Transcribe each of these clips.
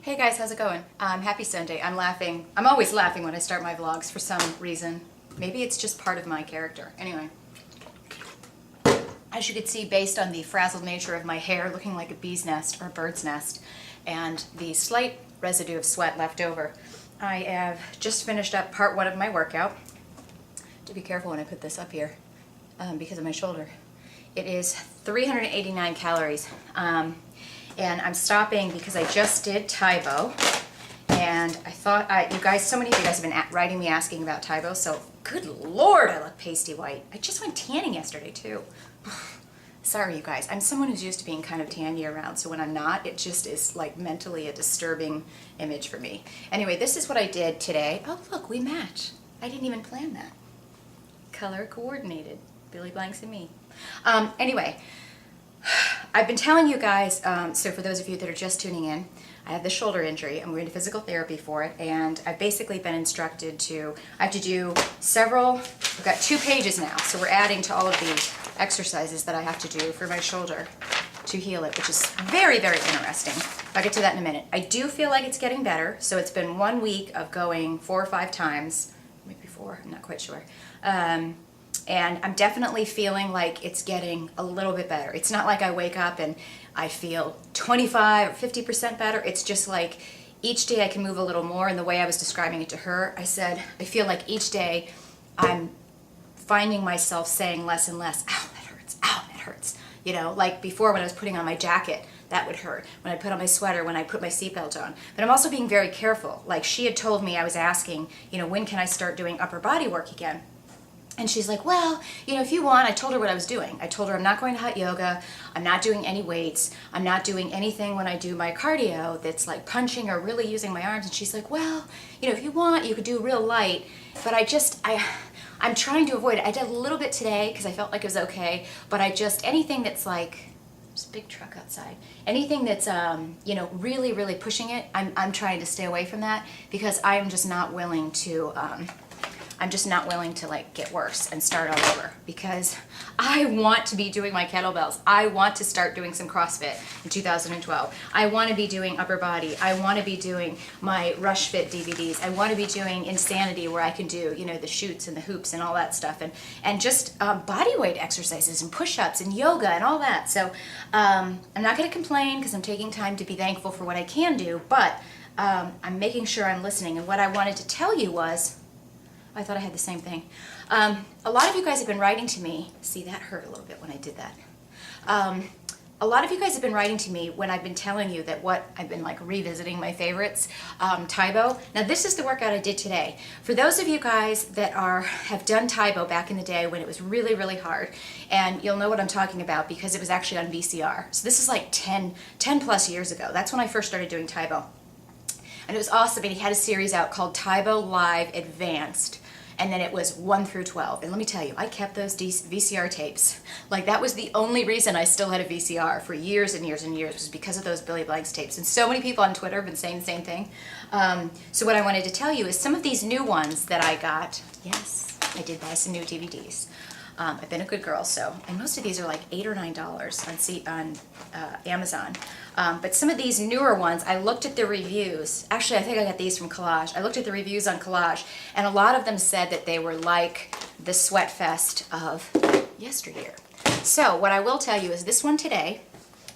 Hey guys, how's it going? Happy Sunday. I'm laughing. I'm always laughing when I start my vlogs for some reason. Maybe it's just part of my character. Anyway, as you can see, based on the frazzled nature of my hair looking like a bee's nest or a bird's nest, and the slight residue of sweat left over, I have just finished up part one of my workout. To be careful when I put this up here because of my shoulder. It is 389 calories. And I'm stopping because I just did Tybo, and I thought so many of you guys have been writing me asking about Tybo, so good Lord, I look pasty white. I just went tanning yesterday too. Sorry you guys, I'm someone who's used to being kind of tan year round, so when I'm not, it just is like mentally a disturbing image for me. Anyway, this is what I did today. Oh look, we match. I didn't even plan that. Color coordinated, Billy Blanks and me. Anyway, I've been telling you guys, so for those of you that are just tuning in, I have the shoulder injury. I'm going to physical therapy for it, and I've basically been instructed I have to do several, I've got 2 pages now, so we're adding to all of the exercises that I have to do for my shoulder to heal it, which is very, very interesting. I'll get to that in a minute. I do feel like it's getting better, so it's been 1 week of going 4 or 5 times, maybe 4, I'm not quite sure. And I'm definitely feeling like it's getting a little bit better. It's not like I wake up and I feel 25 or 50% better. It's just like each day I can move a little more, and the way I was describing it to her, I said, I feel like each day I'm finding myself saying less and less, ow, that hurts, ow, that hurts. You know, like before when I was putting on my jacket, that would hurt. When I put on my sweater, when I put my seatbelt on. But I'm also being very careful. Like she had told me, I was asking, you know, when can I start doing upper body work again? And she's like, well, you know, if you want, I told her what I was doing. I told her I'm not going to hot yoga, I'm not doing any weights, I'm not doing anything when I do my cardio that's like punching or really using my arms. And she's like, well, you know, if you want, you could do real light. But I'm trying to avoid it. I did a little bit today because I felt like it was okay. But anything that's like, there's a big truck outside. Anything that's, you know, really, really pushing it, I'm trying to stay away from that because I am just not willing to, like get worse and start all over because I want to be doing my kettlebells. I want to start doing some CrossFit in 2012. I want to be doing upper body. I want to be doing my Rush Fit DVDs. I want to be doing Insanity where I can do, you know, the shoots and the hoops and all that stuff and just body weight exercises and push-ups and yoga and all that. So I'm not going to complain because I'm taking time to be thankful for what I can do, but I'm making sure I'm listening. And what I wanted to tell you was, I thought I had the same thing. A lot of you guys have been writing to me. See, that hurt a little bit when I did that. A lot of you guys have been writing to me when I've been telling you that I've been like revisiting my favorites, Tybo. Now this is the workout I did today. For those of you guys that have done Tybo back in the day when it was really, really hard, and you'll know what I'm talking about because it was actually on VCR. So this is like 10 plus years ago. That's when I first started doing Tybo. And it was awesome, and he had a series out called Tybo Live Advanced. And then it was 1 through 12. And let me tell you, I kept those VCR tapes. Like that was the only reason I still had a VCR for years and years and years was because of those Billy Blanks tapes. And so many people on Twitter have been saying the same thing. So what I wanted to tell you is some of these new ones that I got, yes, I did buy some new DVDs. I've been a good girl, and most of these are like $8 or $9 on Amazon. But some of these newer ones, I looked at the reviews. Actually, I think I got these from Collage. I looked at the reviews on Collage, and a lot of them said that they were like the sweat fest of yesteryear. So what I will tell you is this one today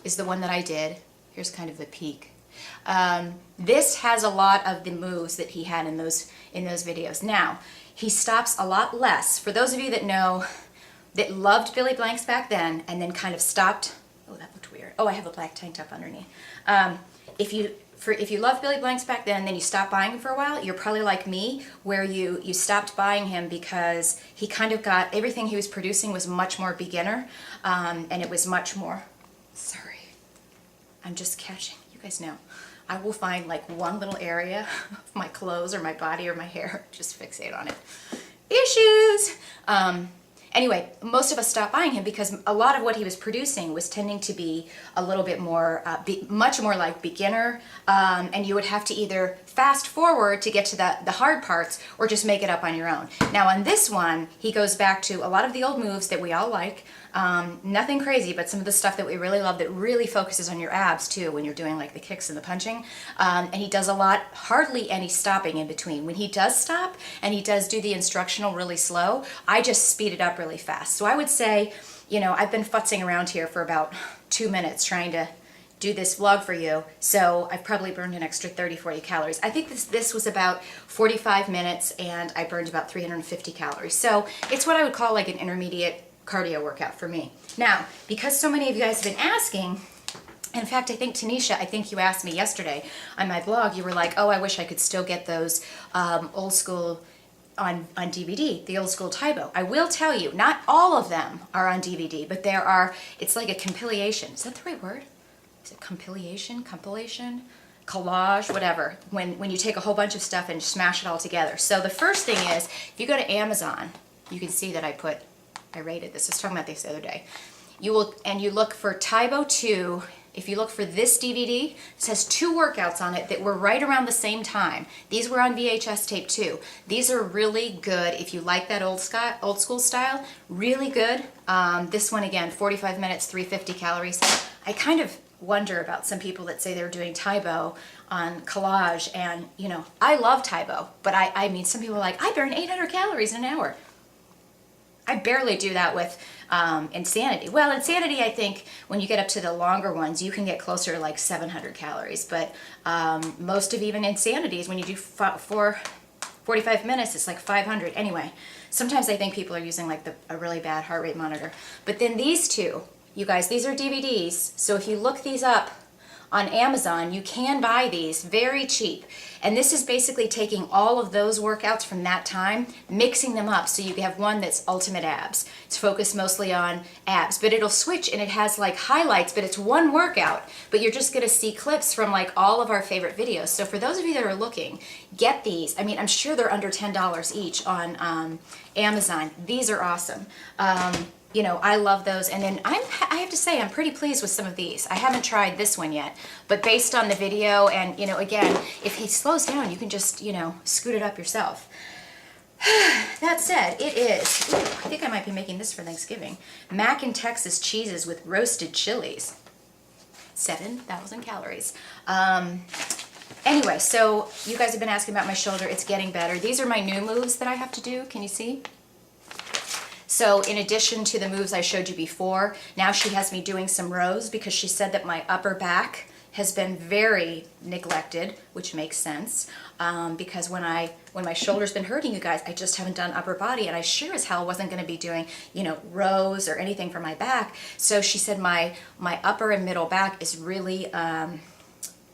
is the one that I did. Here's kind of the peak. This has a lot of the moves that he had in those videos. Now, he stops a lot less. For those of you that know, that loved Billy Blanks back then and then kind of stopped. Oh, that looked weird. Oh, I have a black tank top underneath. If you loved Billy Blanks back then you stopped buying him for a while, you're probably like me, where you stopped buying him because he kind of got, everything he was producing was much more beginner, and it was much more, sorry, I'm just catching, you guys know, I will find like one little area of my clothes or my body or my hair, just fixate on it. Issues! Anyway, most of us stopped buying him because a lot of what he was producing was tending to be a little bit more, much more like beginner, and you would have to either fast forward to get to the hard parts or just make it up on your own. Now on this one, he goes back to a lot of the old moves that we all like, Nothing crazy, but some of the stuff that we really love that really focuses on your abs too when you're doing like the kicks and the punching. And he does a lot, hardly any stopping in between. When he does stop and he does do the instructional really slow, I just speed it up really fast. So I would say, you know, I've been futzing around here for about 2 minutes trying to do this vlog for you, so I've probably burned an extra 30-40 calories. I think this was about 45 minutes and I burned about 350 calories. So it's what I would call like an intermediate cardio workout for me. Now, because so many of you guys have been asking, in fact, I think Tanisha, I think you asked me yesterday on my blog, you were like, oh, I wish I could still get those old school on DVD, the old school Tybo. I will tell you, not all of them are on DVD, but there are, it's like a compilation. Is that the right word? Is it compilation, collage, whatever, when you take a whole bunch of stuff and smash it all together. So the first thing is, if you go to Amazon, you can see that I rated this. I was talking about this the other day. You look for Tybo 2. If you look for this DVD, it has 2 workouts on it that were right around the same time. These were on VHS tape too. These are really good if you like that old school style. Really good. This one again, 45 minutes, 350 calories. I kind of wonder about some people that say they're doing Tybo on collage, and you know, I love Tybo, but I mean, some people are like, I burn 800 calories in an hour. I barely do that with Insanity. Well, Insanity, I think when you get up to the longer ones, you can get closer to like 700 calories, but most of even Insanities, when you do 45 minutes, it's like 500. Anyway, sometimes I think people are using like a really bad heart rate monitor. But then these two, you guys, these are DVDs, so if you look these up on Amazon, you can buy these very cheap. And this is basically taking all of those workouts from that time, mixing them up so you have one that's Ultimate Abs. It's focused mostly on abs, but it'll switch and it has like highlights, but it's one workout, but you're just gonna see clips from like all of our favorite videos. So for those of you that are looking, get these. I mean, I'm sure they're under $10 each on Amazon. These are awesome. You know, I love those, and then I have to say I'm pretty pleased with some of these. I haven't tried this one yet, but based on the video, and you know, again, if he slows down, you can just, you know, scoot it up yourself. That said, it is, ooh, I think I might be making this for Thanksgiving. Mac and Texas cheeses with roasted chilies. 7,000 calories. Anyway, so you guys have been asking about my shoulder. It's getting better. These are my new moves that I have to do. Can you see? So in addition to the moves I showed you before, now she has me doing some rows because she said that my upper back has been very neglected, which makes sense, because when my shoulder's been hurting, you guys, I just haven't done upper body, and I sure as hell wasn't going to be doing, you know, rows or anything for my back. So she said my upper and middle back is really,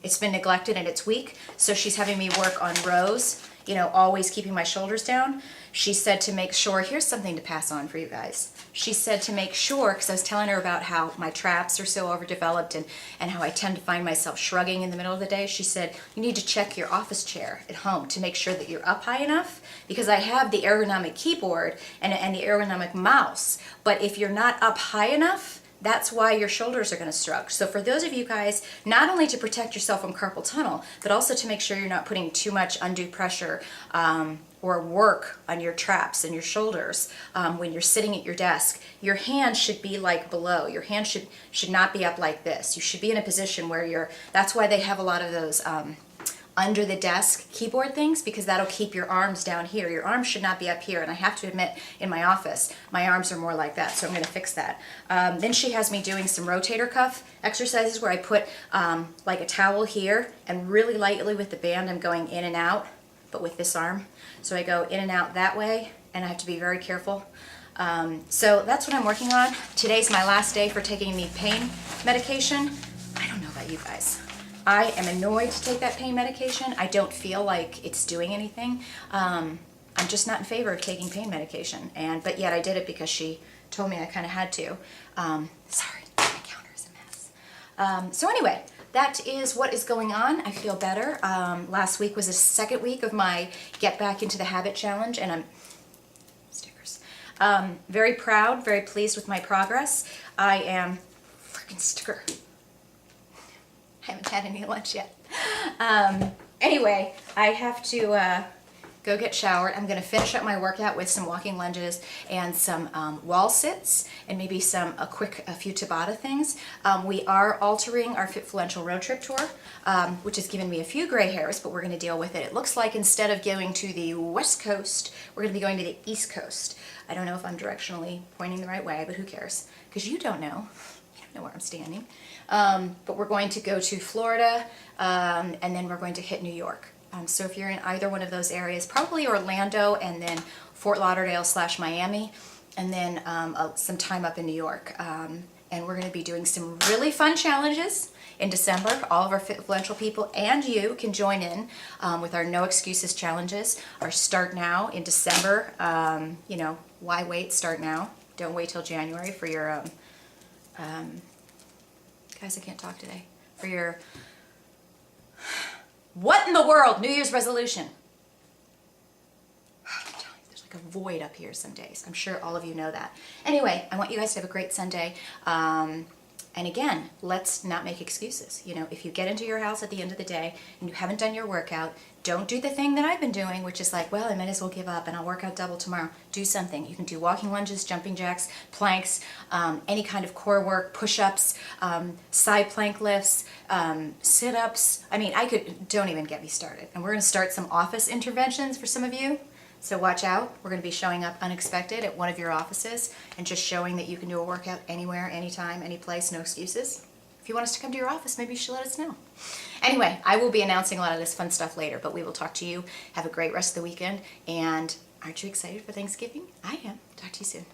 it's been neglected and it's weak, so she's having me work on rows, you know, always keeping my shoulders down. She said to make sure, here's something to pass on for you guys. She said to make sure, because I was telling her about how my traps are so overdeveloped and how I tend to find myself shrugging in the middle of the day. She said, you need to check your office chair at home to make sure that you're up high enough, because I have the ergonomic keyboard and the ergonomic mouse, but if you're not up high enough, that's why your shoulders are going to struggle. So for those of you guys, not only to protect yourself from carpal tunnel, but also to make sure you're not putting too much undue pressure or work on your traps and your shoulders when you're sitting at your desk. Your hand should be like below. Your hand should not be up like this. You should be in a position where you're, that's why they have a lot of those under the desk keyboard things, because that'll keep your arms down here. Your arms should not be up here, and I have to admit, in my office, my arms are more like that, so I'm going to fix that. Then she has me doing some rotator cuff exercises where I put like a towel here, and really lightly with the band I'm going in and out, but with this arm. So I go in and out that way, and I have to be very careful. So that's what I'm working on. Today's my last day for taking the pain medication. I don't know about you guys. I am annoyed to take that pain medication. I don't feel like it's doing anything. I'm just not in favor of taking pain medication, but yet I did it because she told me I kind of had to. Sorry, my counter is a mess. So anyway, that is what is going on. I feel better. Last week was the second week of my Get Back Into the Habit Challenge, and I'm stickers. Very proud, very pleased with my progress. I am freaking sticker. I haven't had any lunch yet. Anyway, I have to go get showered. I'm gonna finish up my workout with some walking lunges and some wall sits and maybe a few Tabata things. We are altering our Fitfluential road trip tour, which has given me a few gray hairs, but we're gonna deal with it. It looks like instead of going to the West Coast, we're gonna be going to the East Coast. I don't know if I'm directionally pointing the right way, but who cares? Because you don't know. You don't know where I'm standing. But we're going to go to Florida, and then we're going to hit New York. So if you're in either one of those areas, probably Orlando and then Fort Lauderdale / Miami, and then some time up in New York. And we're going to be doing some really fun challenges in December. All of our Fitfluential people and you can join in with our No Excuses challenges. Our Start Now in December. You know, why wait? Start now. Don't wait till January for your, guys, I can't talk today. For your, what in the world? New Year's resolution. There's like a void up here some days. I'm sure all of you know that. Anyway, I want you guys to have a great Sunday. And again, let's not make excuses. You know, if you get into your house at the end of the day and you haven't done your workout, don't do the thing that I've been doing, which is like, well, I might as well give up and I'll work out double tomorrow. Do something. You can do walking lunges, jumping jacks, planks, any kind of core work, push-ups, side plank lifts, sit-ups. I mean, don't even get me started. And we're going to start some office interventions for some of you. So watch out. We're going to be showing up unexpected at one of your offices and just showing that you can do a workout anywhere, anytime, any place, no excuses. If you want us to come to your office, maybe you should let us know. Anyway, I will be announcing a lot of this fun stuff later, but we will talk to you. Have a great rest of the weekend. And aren't you excited for Thanksgiving? I am. Talk to you soon.